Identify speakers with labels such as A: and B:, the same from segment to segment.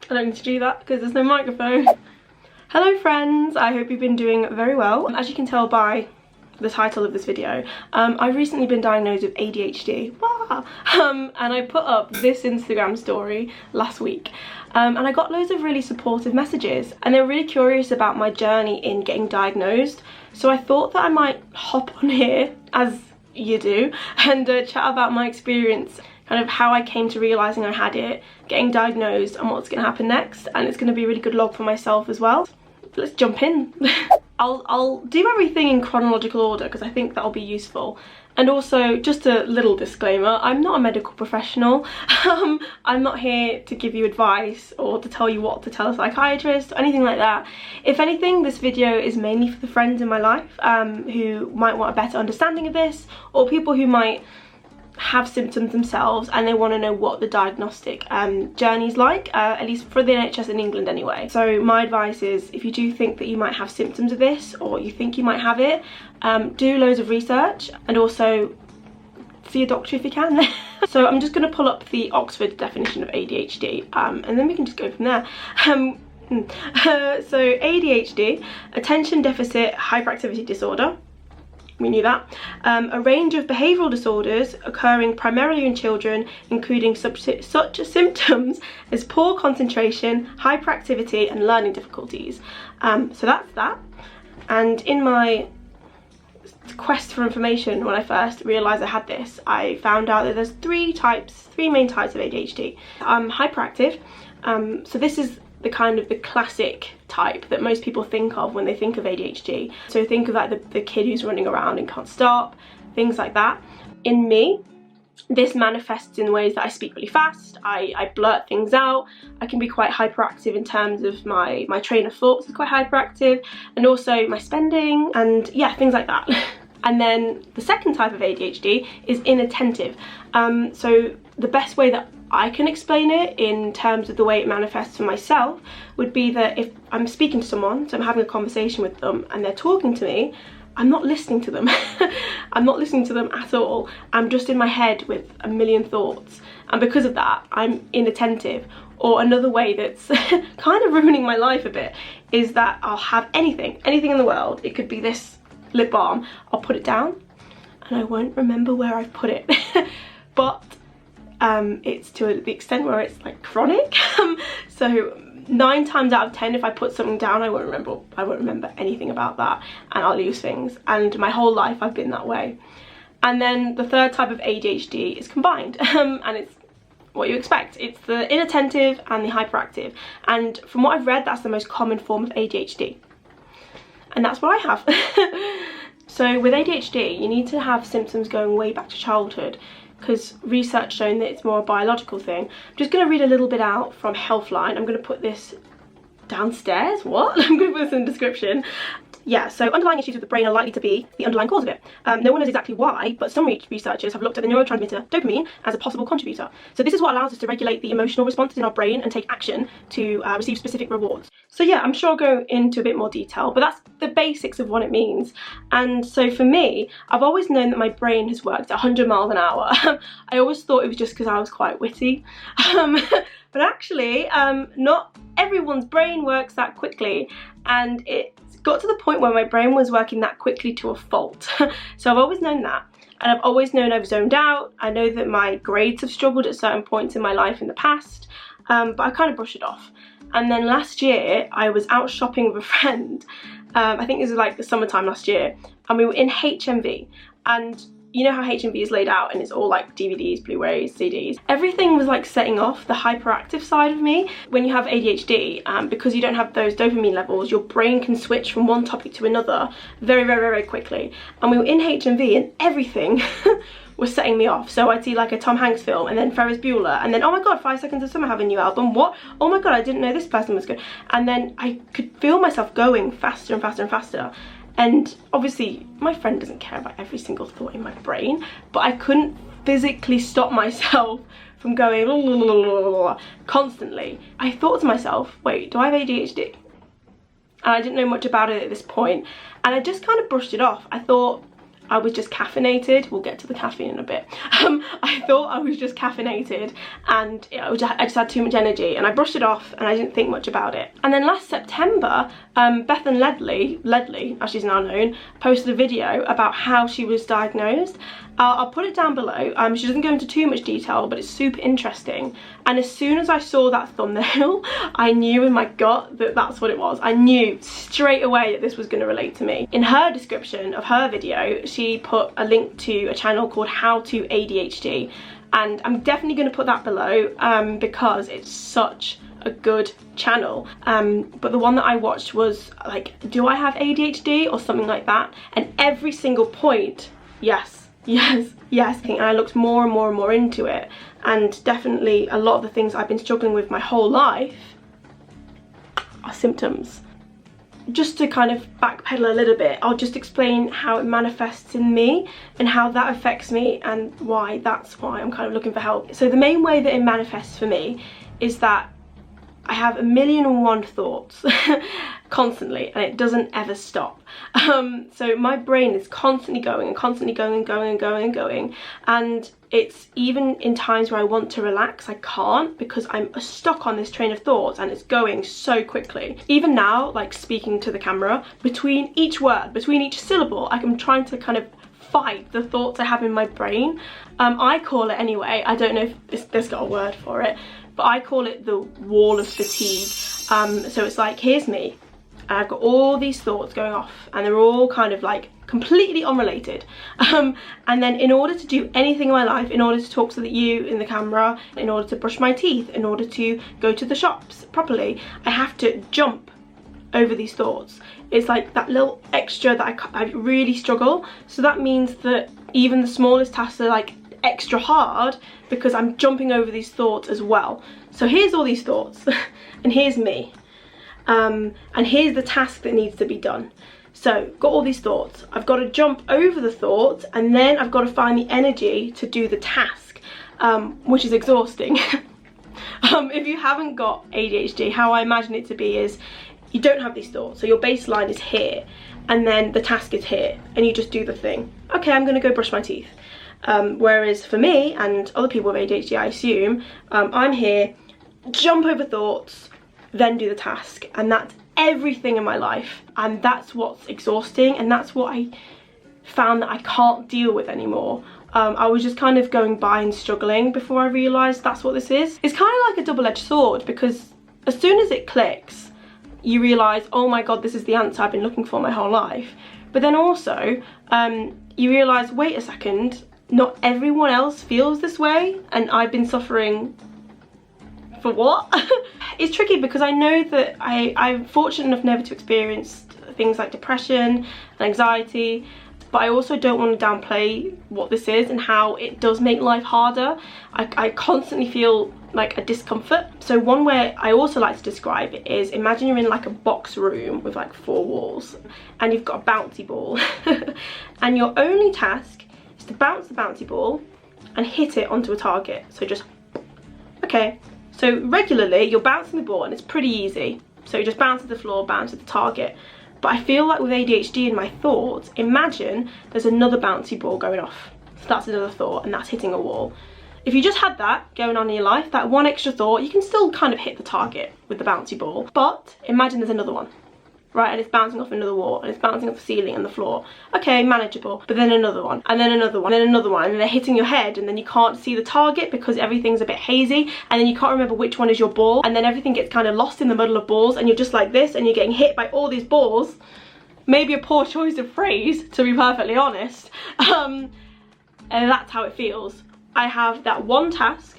A: I don't need to do that because there's no microphone. Hello friends, I hope you've been doing very well. As you can tell by the title of this video, I've recently been diagnosed with ADHD. And I put up this Instagram story last week, and I got loads of really supportive messages, and they were really curious about my journey in getting diagnosed. So I thought that I might hop on here, as you do, and chat about my experience, kind of how I came to realising I had it, getting diagnosed, and what's going to happen next. And it's going to be a really good log for myself as well. Let's jump in. I'll do everything in chronological order because I think that'll be useful. And also, just a little disclaimer, I'm not a medical professional. I'm not here to give you advice or to tell you what to tell a psychiatrist or anything like that. If anything, this video is mainly for the friends in my life who might want a better understanding of this, or people who might have symptoms themselves and they want to know what the diagnostic journey is like, at least for the NHS in England anyway. So my advice is, if you do think that you might have symptoms of this, or you think you might have it, do loads of research, and also see a doctor if you can. So I'm just going to pull up the Oxford definition of ADHD, and then we can just go from there. So ADHD, attention deficit hyperactivity disorder. We knew that. A range of behavioural disorders occurring primarily in children, including such symptoms as poor concentration, hyperactivity and learning difficulties. So that's that. And in my quest for information, when I first realised I had this, I found out that there's three main types of ADHD. Hyperactive. So this is the classic type that most people think of when they think of ADHD. So think of like the kid who's running around and can't stop, things like that. In me, this manifests in ways that I speak really fast, I blurt things out, I can be quite hyperactive in terms of my train of thoughts is quite hyperactive, and also my spending, and yeah, things like that. And then the second type of ADHD is inattentive. So the best way that I can explain it in terms of the way it manifests for myself would be that if I'm speaking to someone, so I'm having a conversation with them and they're talking to me, I'm not listening to them. I'm not listening to them at all. I'm just in my head with a million thoughts, and because of that I'm inattentive. Or another way that's kind of ruining my life a bit is that I'll have anything in the world. It could be this lip balm, I'll put it down and I won't remember where I've put it. But it's to the extent where it's like chronic. So 9 times out of 10, if I put something down, I won't remember anything about that, and I'll lose things. And my whole life I've been that way. And then the third type of ADHD is combined, and it's what you expect. It's the inattentive and the hyperactive. And from what I've read, that's the most common form of ADHD. And that's what I have. So with ADHD, you need to have symptoms going way back to childhood, because research shown that it's more a biological thing. I'm just going to read a little bit out from Healthline. I'm going to put this downstairs. What? I'm going to put this in the description. Yeah, so underlying issues with the brain are likely to be the underlying cause of it. No one knows exactly why, but some researchers have looked at the neurotransmitter dopamine as a possible contributor. So this is what allows us to regulate the emotional responses in our brain and take action to receive specific rewards. So yeah, I'm sure I'll go into a bit more detail, but that's the basics of what it means. And so for me, I've always known that my brain has worked at 100 miles an hour. I always thought it was just because I was quite witty. But actually, not everyone's brain works that quickly, and it got to the point where my brain was working that quickly to a fault. So I've always known that, and I've always known I've zoned out. I know that my grades have struggled at certain points in my life in the past, but I kind of brushed it off. And then last year I was out shopping with a friend. I think this was like the summertime last year, and we were in HMV, and you know how HMV is laid out and it's all like DVDs, Blu-rays, CDs. Everything was like setting off the hyperactive side of me. When you have ADHD, because you don't have those dopamine levels, your brain can switch from one topic to another very, very, very quickly. And we were in HMV and everything was setting me off. So I'd see like a Tom Hanks film, and then Ferris Bueller, and then oh my god, 5 Seconds of Summer have a new album. What? Oh my god, I didn't know this person was good. And then I could feel myself going faster and faster and faster. And obviously my friend doesn't care about every single thought in my brain, but I couldn't physically stop myself from going constantly. I thought to myself, wait, do I have ADHD? And I didn't know much about it at this point, and I just kind of brushed it off. I thought, I was just caffeinated. We'll get to the caffeine in a bit. I thought I was just caffeinated, and I just had too much energy, and I brushed it off and I didn't think much about it. And then last September, Beth and Ledley, as she's now known, posted a video about how she was diagnosed. I'll put it down below. She doesn't go into too much detail, but it's super interesting. And as soon as I saw that thumbnail, I knew in my gut that that's what it was. I knew straight away that this was going to relate to me. In her description of her video, she put a link to a channel called How to ADHD. And I'm definitely going to put that below because it's such a good channel. But the one that I watched was like, do I have ADHD or something like that? And every single point, yes. And I looked more and more and more into it, and definitely a lot of the things I've been struggling with my whole life are symptoms. Just to kind of backpedal a little bit, I'll just explain how it manifests in me and how that affects me, and that's why I'm kind of looking for help. So the main way that it manifests for me is that I have 1,000,001 thoughts constantly, and it doesn't ever stop. So my brain is constantly going and constantly going, and it's even in times where I want to relax, I can't, because I'm stuck on this train of thoughts and it's going so quickly. Even now, like speaking to the camera, between each word, between each syllable, I'm trying to kind of fight the thoughts I have in my brain. I call it anyway, I don't know if this got a word for it, but I call it the wall of fatigue. So it's like, here's me, and I've got all these thoughts going off, and they're all kind of like completely unrelated. And then in order to do anything in my life, in order to talk to you in the camera, in order to brush my teeth, in order to go to the shops properly, I have to jump over these thoughts. It's like that little extra that I really struggle. So that means that even the smallest tasks are like extra hard because I'm jumping over these thoughts as well. So here's all these thoughts and here's me, and here's the task that needs to be done. So got all these thoughts, I've got to jump over the thoughts, and then I've got to find the energy to do the task, which is exhausting. If you haven't got ADHD, how I imagine it to be is you don't have these thoughts, so your baseline is here, and then the task is here, and you just do the thing. Okay, I'm gonna go brush my teeth. Whereas for me and other people with ADHD, I assume, I'm here, jump over thoughts, then do the task, and that's everything in my life, and that's what's exhausting, and that's what I found that I can't deal with anymore. I was just kind of going by and struggling before I realised that's what this is. It's kind of like a double-edged sword, because as soon as it clicks, you realise, oh my god, this is the answer I've been looking for my whole life. But then also, you realise, wait a second, not everyone else feels this way, and I've been suffering for what? It's tricky because I know that I'm fortunate enough never to experience things like depression and anxiety, but I also don't want to downplay what this is and how it does make life harder. I constantly feel like a discomfort. So one way I also like to describe it is, imagine you're in like a box room with like 4 walls, and you've got a bouncy ball and your only task is to bounce the bouncy ball and hit it onto a target. So just, okay, so regularly you're bouncing the ball and it's pretty easy, so you just bounce to the floor, bounce to the target. But I feel like with ADHD and my thoughts, imagine there's another bouncy ball going off, so that's another thought, and that's hitting a wall. If you just had that going on in your life, that one extra thought, you can still kind of hit the target with the bouncy ball. But imagine there's another one, right? And it's bouncing off another wall, and it's bouncing off the ceiling and the floor. Okay, manageable. But then another one, and then another one, and then another one, and then they're hitting your head, and then you can't see the target because everything's a bit hazy, and then you can't remember which one is your ball, and then everything gets kind of lost in the middle of balls, and you're just like this, and you're getting hit by all these balls. Maybe a poor choice of phrase, to be perfectly honest. And that's how it feels. I have that one task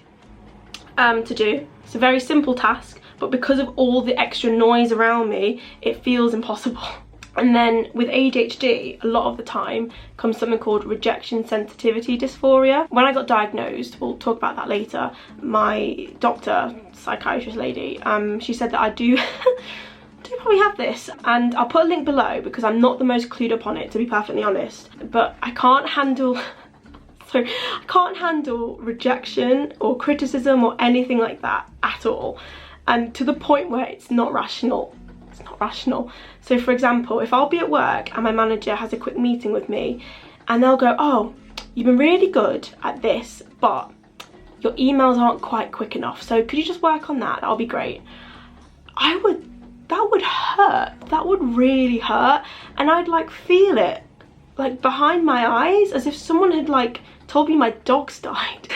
A: to do. It's a very simple task, but because of all the extra noise around me, it feels impossible. And then with ADHD, a lot of the time comes something called rejection sensitivity dysphoria. When I got diagnosed, we'll talk about that later, my doctor, psychiatrist lady, she said that I do probably have this, and I'll put a link below because I'm not the most clued up on it, to be perfectly honest, but I can't handle so I can't handle rejection or criticism or anything like that at all, and to the point where it's not rational. It's not rational. So for example, if I'll be at work and my manager has a quick meeting with me and they'll go, oh, you've been really good at this, but your emails aren't quite quick enough, so could you just work on that? That'll be great. That would hurt. That would really hurt, and I'd like feel it like behind my eyes, as if someone had like told me my dog's died.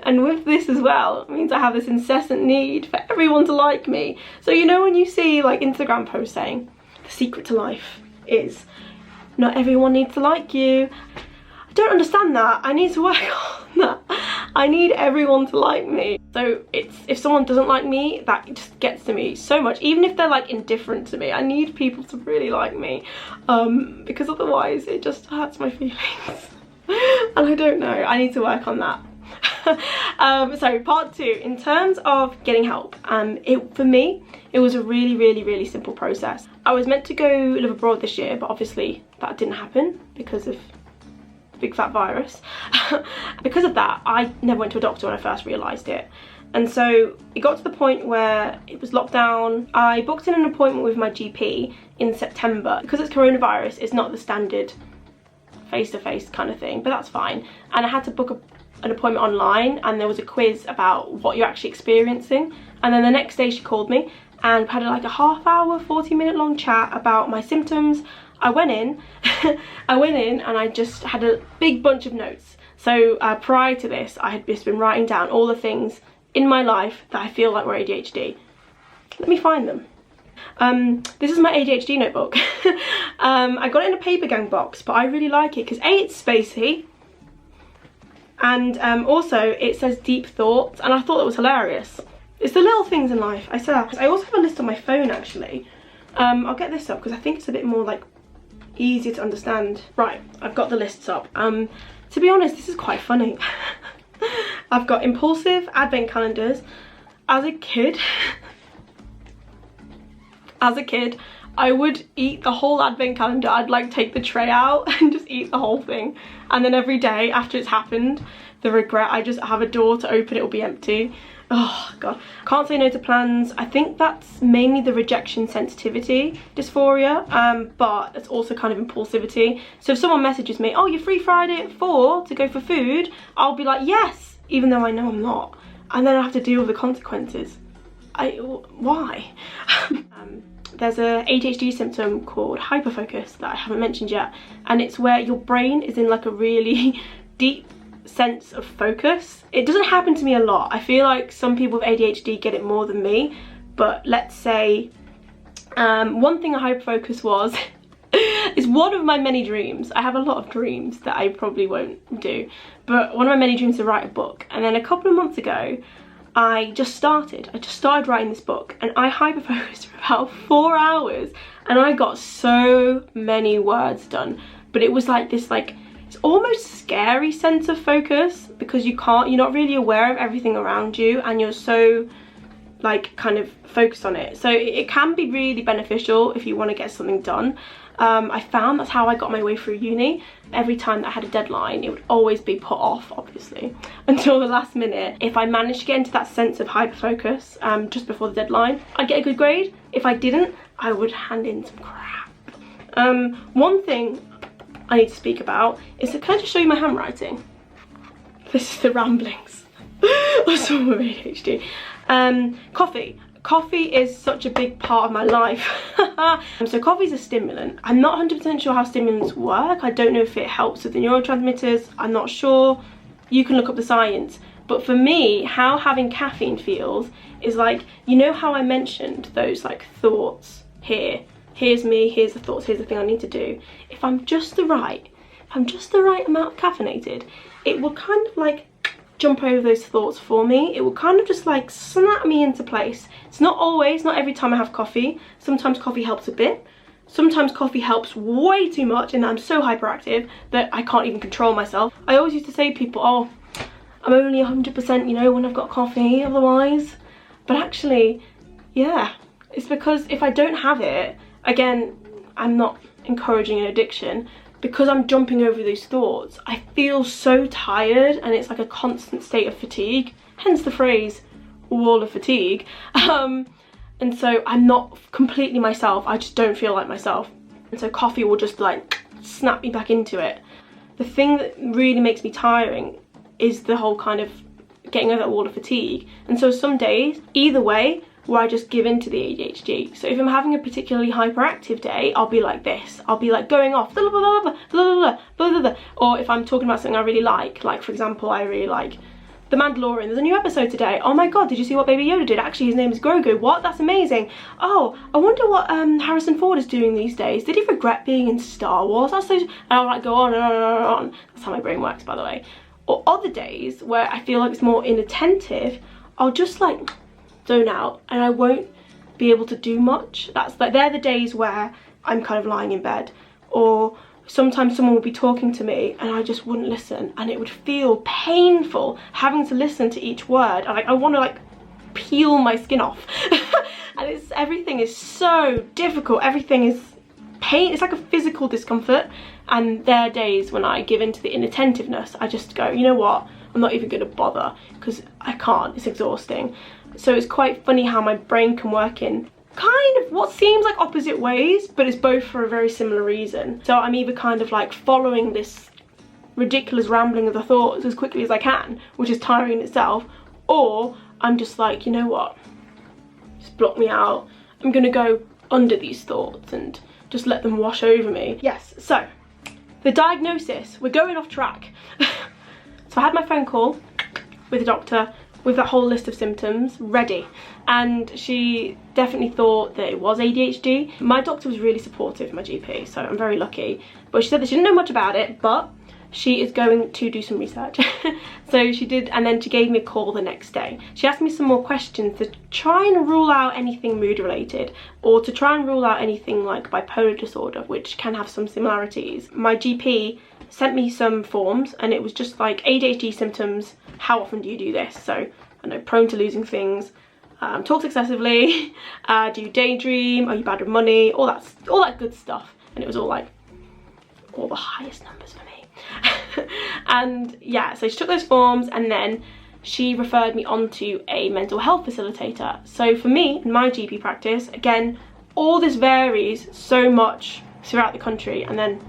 A: And with this as well, it means I have this incessant need for everyone to like me. So you know when you see like Instagram posts saying, the secret to life is not everyone needs to like you. I don't understand that. I need to work on that. I need everyone to like me. So if someone doesn't like me, that just gets to me so much. Even if they're like indifferent to me, I need people to really like me, because otherwise it just hurts my feelings. And I don't know, I need to work on that. So part 2, in terms of getting help, for me it was a really simple process. I was meant to go live abroad this year, but obviously that didn't happen because of big fat virus. Because of that, I never went to a doctor when I first realised it, and so it got to the point where it was lockdown. I booked in an appointment with my GP in September. Because it's coronavirus, it's not the standard face-to-face kind of thing, but that's fine, and I had to book an appointment online, and there was a quiz about what you're actually experiencing, and then the next day she called me and we had like a half-hour, 40-minute long chat about my symptoms. I went in and I just had a big bunch of notes. So prior to this, I had just been writing down all the things in my life that I feel like were ADHD. Let me find them. This is my ADHD notebook. I got it in a paper gang box, but I really like it because A, it's spacey, and also it says deep thoughts, and I thought it was hilarious. It's the little things in life. I also have a list on my phone actually. I'll get this up because I think it's a bit more like easier to understand. Right, I've got the lists up. To be honest, this is quite funny. I've got impulsive advent calendars. As a kid, I would eat the whole advent calendar. I'd like take the tray out and just eat the whole thing. And then every day after it's happened, the regret, I just have a door to open, it will be empty. Oh god. Can't say no to plans. I think that's mainly the rejection sensitivity dysphoria, but it's also kind of impulsivity. So if someone messages me, oh, you're free Friday at 4 to go for food, I'll be like, yes, even though I know I'm not. And then I have to deal with the consequences. Why? There's a ADHD symptom called hyperfocus that I haven't mentioned yet, and it's where your brain is in like a really deep sense of focus. It doesn't happen to me a lot. I feel like some people with ADHD get it more than me, but let's say one thing a hyperfocus was is one of my many dreams. I have a lot of dreams that I probably won't do, but one of my many dreams is to write a book. And then a couple of months ago I just started writing this book, and I hyperfocused for about 4 hours and I got so many words done. But it was like this, like, it's almost scary sense of focus because you're not really aware of everything around you, and you're so like kind of focused on it. So it can be really beneficial if you want to get something done. I found that's how I got my way through uni. Every time that I had a deadline, it would always be put off, obviously, until the last minute. If I managed to get into that sense of hyperfocus just before the deadline, I'd get a good grade. If I didn't, I would hand in some crap. One thing I need to speak about is can I just show you my handwriting? This is the ramblings of someone with ADHD. Coffee. Coffee is such a big part of my life. So coffee is a stimulant. I'm not 100% sure how stimulants work. I don't know if it helps with the neurotransmitters. I'm not sure. You can look up the science. But for me, how having caffeine feels is like, you know how I mentioned those like thoughts here. Here's me, here's the thoughts, here's the thing I need to do. If I'm just the right amount of caffeinated, it will kind of like jump over those thoughts for me. It will kind of just like snap me into place. It's not always, not every time I have coffee. Sometimes coffee helps a bit. Sometimes coffee helps way too much and I'm so hyperactive that I can't even control myself. I always used to say to people, oh, I'm only 100%, you know, when I've got coffee otherwise. But actually, yeah, it's because if I don't have it, again, I'm not encouraging an addiction, because I'm jumping over those thoughts, I feel so tired and it's like a constant state of fatigue, hence the phrase wall of fatigue. And so I'm not completely myself. I just don't feel like myself, and so coffee will just like snap me back into it. the thing that really makes me tiring is the whole kind of getting over that wall of fatigue. And so some days, either way, where I just give in to the ADHD. So if I'm having a particularly hyperactive day, I'll be like this. I'll be like going off, blah, blah, blah, blah, blah, blah, blah, blah. Or if I'm talking about something I really like for example, I really like The Mandalorian. There's a new episode today. Oh my god, did you see what Baby Yoda did? Actually, his name is Grogu. What? That's amazing. Oh, I wonder what Harrison Ford is doing these days. Did he regret being in Star Wars? That's so... And I'll like go on and on and on and on. That's how my brain works, by the way. Or other days where I feel like it's more inattentive, I'll just like zone out and I won't be able to do much. That's like, they're the days where I'm kind of lying in bed, or sometimes someone would be talking to me and I just wouldn't listen, and it would feel painful having to listen to each word. I want to like peel my skin off. And everything is so difficult, everything is pain, it's like a physical discomfort. And there are days when I give in to the inattentiveness. I just go, you know what, I'm not even going to bother because I can't, it's exhausting. So it's quite funny how my brain can work in kind of what seems like opposite ways, but it's both for a very similar reason. So I'm either kind of like following this ridiculous rambling of the thoughts as quickly as I can, which is tiring in itself, or I'm just like, you know what, just block me out. I'm gonna go under these thoughts and just let them wash over me. Yes, so the diagnosis, we're going off track. So I had my phone call with the doctor with that whole list of symptoms ready, and she definitely thought that it was ADHD. My doctor was really supportive, my GP, so I'm very lucky. But she said that she didn't know much about it, but she is going to do some research. So she did, and then she gave me a call the next day. She asked me some more questions to try and rule out anything mood related, or to try and rule out anything like bipolar disorder, which can have some similarities. My GP sent me some forms and it was just like ADHD symptoms, how often do you do this? So I know, prone to losing things, talks excessively, do you daydream, are you bad with money, all that good stuff. And it was all like all the highest numbers for me. And yeah, so she took those forms and then she referred me on to a mental health facilitator. So for me, in my GP practice, again, all this varies so much throughout the country and then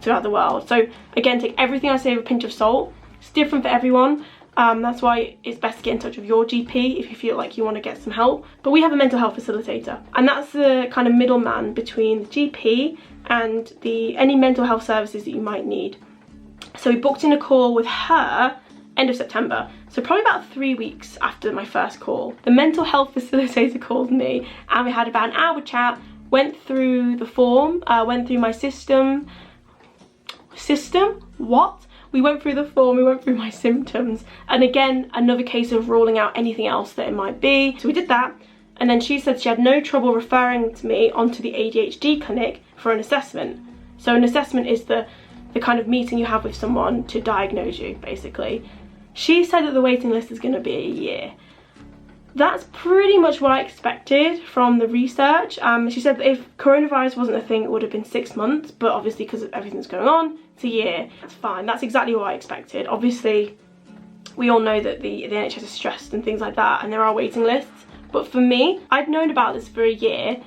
A: throughout the world. So again, take everything I say with a pinch of salt. It's different for everyone. That's why it's best to get in touch with your GP if you feel like you want to get some help. But we have a mental health facilitator, and that's the kind of middleman between the GP and any mental health services that you might need. So we booked in a call with her end of September, so probably about 3 weeks after my first call. The mental health facilitator called me and we had about an hour chat, went through the form, went through my system, what? We went through the form, we went through my symptoms, and again, another case of ruling out anything else that it might be. So we did that, and then she said she had no trouble referring to me onto the ADHD clinic for an assessment. So an assessment is the kind of meeting you have with someone to diagnose you, basically. She said that the waiting list is going to be a year. That's pretty much what I expected from the research. She said that if coronavirus wasn't a thing, it would have been 6 months, but obviously because of everything that's going on, it's a year. That's fine, that's exactly what I expected. Obviously, we all know that the NHS is stressed and things like that, and there are waiting lists. But for me, I'd known about this for a year,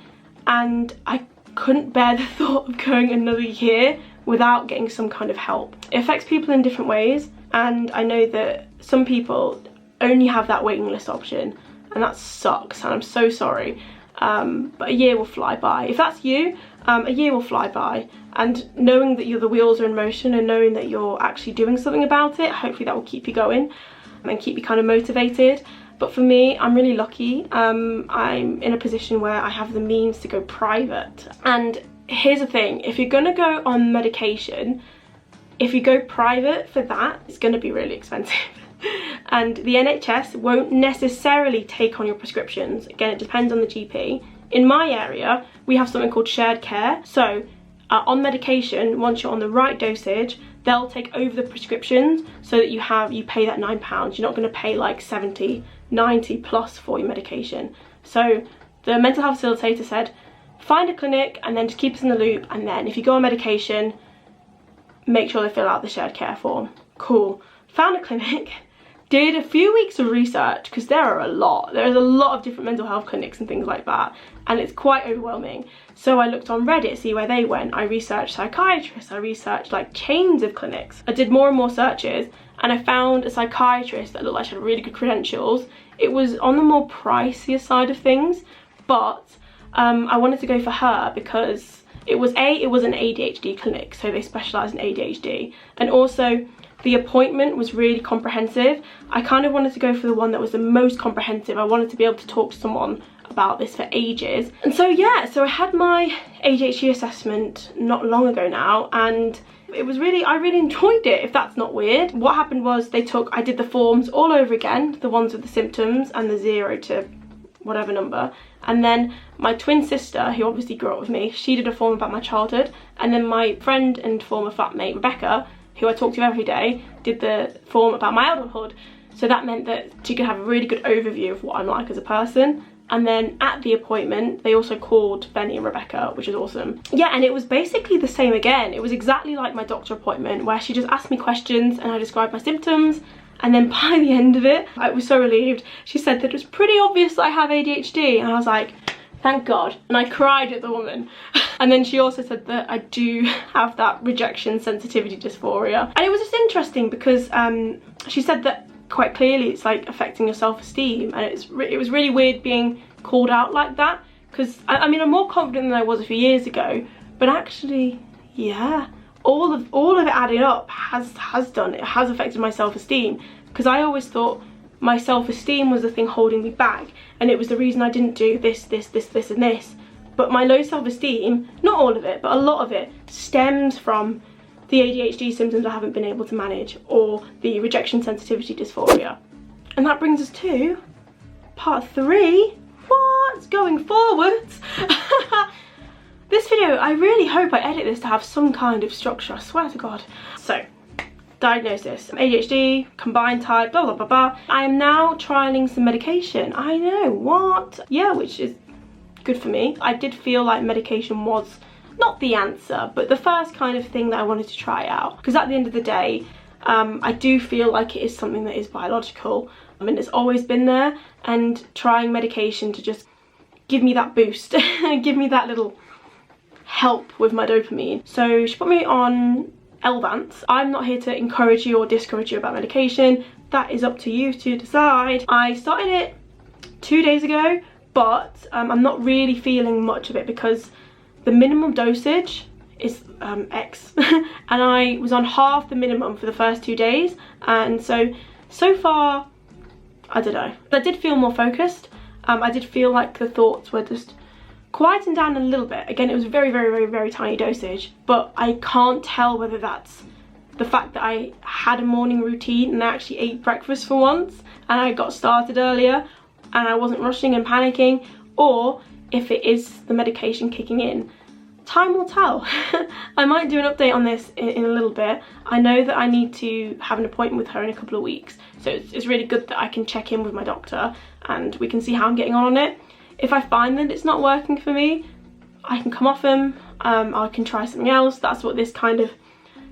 A: and I couldn't bear the thought of going another year without getting some kind of help. It affects people in different ways, and I know that some people only have that waiting list option, and that sucks, and I'm so sorry. But a year will fly by. If that's you, a year will fly by, and knowing that the wheels are in motion and knowing that you're actually doing something about it, hopefully that will keep you going and keep you kind of motivated. But for me, I'm really lucky. I'm in a position where I have the means to go private. And here's the thing, if you're gonna go on medication, if you go private for that, it's gonna be really expensive. And the NHS won't necessarily take on your prescriptions. Again, it depends on the GP. In my area, we have something called shared care. So on medication, once you're on the right dosage, they'll take over the prescriptions so that you pay that £9. You're not going to pay like 70, 90 plus for your medication. So the mental health facilitator said, find a clinic and then just keep us in the loop, and then if you go on medication, make sure they fill out the shared care form. Cool. Found a clinic, did a few weeks of research, because there are a lot. There's a lot of different mental health clinics and things like that, and it's quite overwhelming. So I looked on Reddit, see where they went. I researched psychiatrists, I researched like chains of clinics. I did more and more searches, and I found a psychiatrist that looked like she had really good credentials. It was on the more pricier side of things, but I wanted to go for her because it was an ADHD clinic, so they specialise in ADHD, and also the appointment was really comprehensive. I kind of wanted to go for the one that was the most comprehensive. I wanted to be able to talk to someone about this for ages. And so yeah, so I had my ADHD assessment not long ago now, and it was really, I really enjoyed it, if that's not weird. What happened was I did the forms all over again, the ones with the symptoms and the 0 to whatever number, and then my twin sister, who obviously grew up with me, she did a form about my childhood, and then my friend and former flatmate Rebecca, who I talk to every day, did the form about my adulthood. So that meant that she could have a really good overview of what I'm like as a person. And then at the appointment, they also called Benny and Rebecca, which is awesome. Yeah, and it was basically the same again. It was exactly like my doctor appointment, where she just asked me questions and I described my symptoms. And then by the end of it, I was so relieved. She said that it was pretty obvious that I have ADHD, and I was like, thank God. And I cried at the woman. And then she also said that I do have that rejection sensitivity dysphoria. And it was just interesting because she said that quite clearly it's like affecting your self-esteem, and it was really weird being called out like that, because I mean, I'm more confident than I was a few years ago, but actually, yeah, all of it added up has affected my self-esteem, because I always thought my self-esteem was the thing holding me back, and it was the reason I didn't do this and this. But my low self-esteem, not all of it, but a lot of it, stems from the ADHD symptoms I haven't been able to manage, or the rejection sensitivity dysphoria. And that brings us to part 3. What's going forwards? This video, I really hope I edit this to have some kind of structure, I swear to God. So, diagnosis, ADHD, combined type, blah blah blah blah. I am now trialing some medication. I know, what? Yeah, which is good for me. I did feel like medication was not the answer, but the first kind of thing that I wanted to try out, because at the end of the day, I do feel like it is something that is biological. I mean, it's always been there, and trying medication to just give me that boost, give me that little help with my dopamine. So she put me on Elvance. I'm not here to encourage you or discourage you about medication. That is up to you to decide. I started it 2 days ago, but I'm not really feeling much of it because the minimum dosage is X and I was on half the minimum for the first 2 days, and so far I don't know. I did feel more focused. I did feel like the thoughts were just quieting down a little bit. Again, it was very tiny dosage, but I can't tell whether that's the fact that I had a morning routine and I actually ate breakfast for once and I got started earlier and I wasn't rushing and panicking, or if it is the medication kicking in. Time will tell. I might do an update on this in a little bit. I know that I need to have an appointment with her in a couple of weeks, so it's really good that I can check in with my doctor and we can see how I'm getting on it. If I find that it's not working for me, I can come off them. I can try something else. That's what this kind of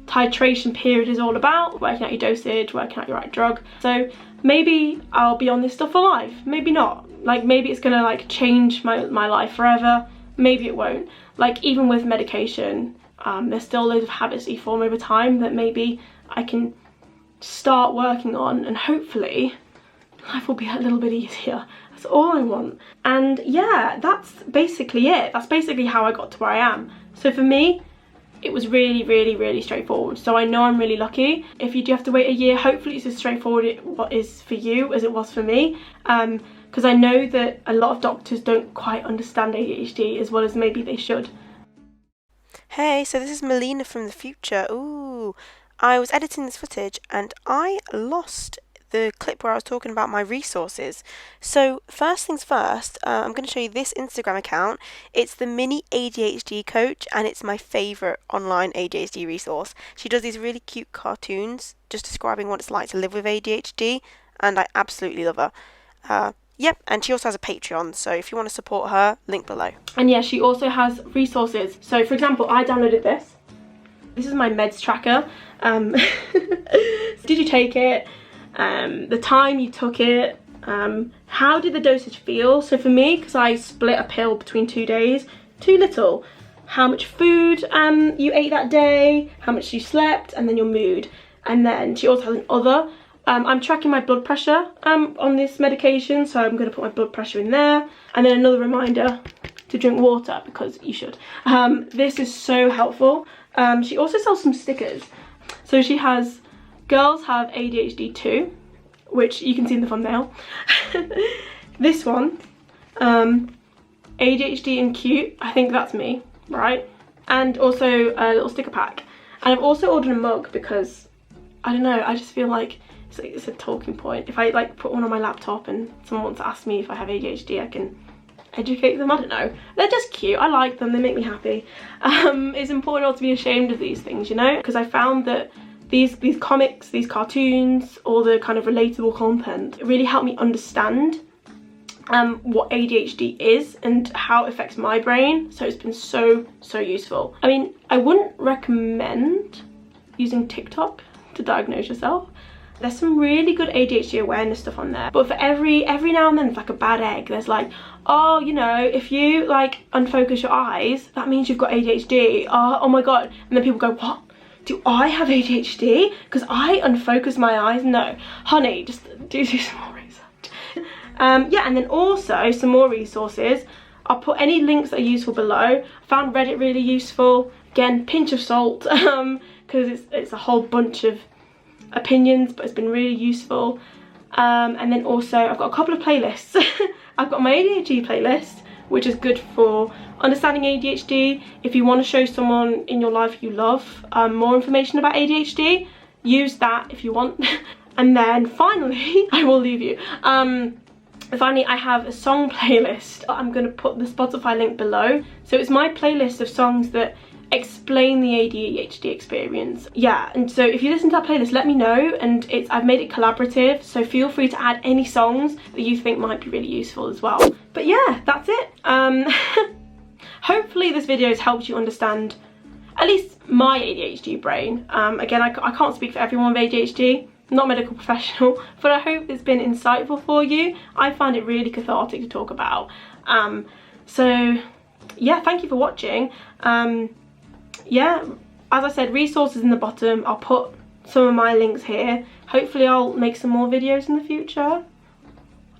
A: titration period is all about, working out your dosage, working out your right drug. So maybe I'll be on this stuff for life, maybe not. Like, maybe it's gonna like change my life forever, maybe it won't. Like, even with medication, there's still loads of habits that you form over time that maybe I can start working on, and hopefully life will be a little bit easier. That's all I want. And yeah, that's basically it. That's basically how I got to where I am. So for me, it was really straightforward. So I know I'm really lucky. If you do have to wait a year, hopefully it's as straightforward what is for you as it was for me. Because I know that a lot of doctors don't quite understand ADHD as well as maybe they should.
B: Hey, so this is Melina from the future. Ooh, I was editing this footage and I lost the clip where I was talking about my resources. So first things first, I'm going to show you this Instagram account. It's the Mini ADHD Coach, and it's my favourite online ADHD resource. She does these really cute cartoons just describing what it's like to live with ADHD, and I absolutely love her. Yep, and she also has a Patreon, so if you want to support her, link below.
A: And yeah, she also has resources. So for example, I downloaded this. This is my meds tracker. Did you take it? the time you took it, how did the dosage feel. So for me, because I split a pill between 2 days, too little. How much food you ate that day, how much you slept, and then your mood. And then she also has an other. I'm tracking my blood pressure on this medication, so I'm going to put my blood pressure in there. And then another reminder to drink water, because you should. This is so helpful. She also sells some stickers. So she has girls have ADHD too, which you can see in the thumbnail. This one, ADHD and cute, I think that's me, right? And also a little sticker pack. And I've also ordered a mug because, I don't know, I just feel like it's a talking point. If I like put one on my laptop and someone wants to ask me if I have ADHD, I can educate them. I don't know, they're just cute. I like them, they make me happy. It's important not to be ashamed of these things, you know, because I found that these comics, these cartoons, all the kind of relatable content really helped me understand what ADHD is and how it affects my brain. So it's been so useful. I mean, I wouldn't recommend using TikTok to diagnose yourself. There's some really good ADHD awareness stuff on there, but for every now and then it's like a bad egg. There's like, oh, you know, if you like unfocus your eyes, that means you've got ADHD. Oh my god. And then people go, what? Do I have ADHD? Because I unfocus my eyes? No. Honey, just do some more research. Yeah, and then also some more resources. I'll put any links that are useful below. I found Reddit really useful. Again, pinch of salt, because it's a whole bunch of opinions, but it's been really useful. And then also I've got a couple of playlists. I've got my ADHD playlist, which is good for understanding ADHD. If you want to show someone in your life you love more information about ADHD, use that if you want. And then finally, I will leave you. Finally, I have a song playlist. I'm going to put the Spotify link below. So it's my playlist of songs that explain the ADHD experience. Yeah, and so if you listen to that playlist, let me know. And I've made it collaborative, so feel free to add any songs that you think might be really useful as well. But yeah, that's it. Hopefully this video has helped you understand at least my ADHD brain. Again, I can't speak for everyone with ADHD. I'm not a medical professional, but I hope it's been insightful for you. I find it really cathartic to talk about. So yeah, thank you for watching. Yeah, as I said, resources in the bottom. I'll put some of my links here. Hopefully I'll make some more videos in the future. I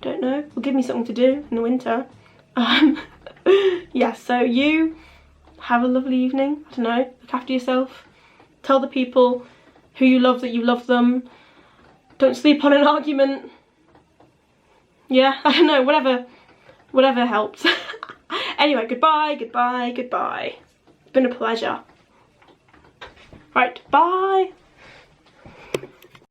A: don't know, it'll give me something to do in the winter. Yeah, so you have a lovely evening. I don't know, look after yourself. Tell the people who you love that you love them. Don't sleep on an argument. Yeah, I don't know, whatever helps. Anyway, goodbye. It's been a pleasure. Right, bye.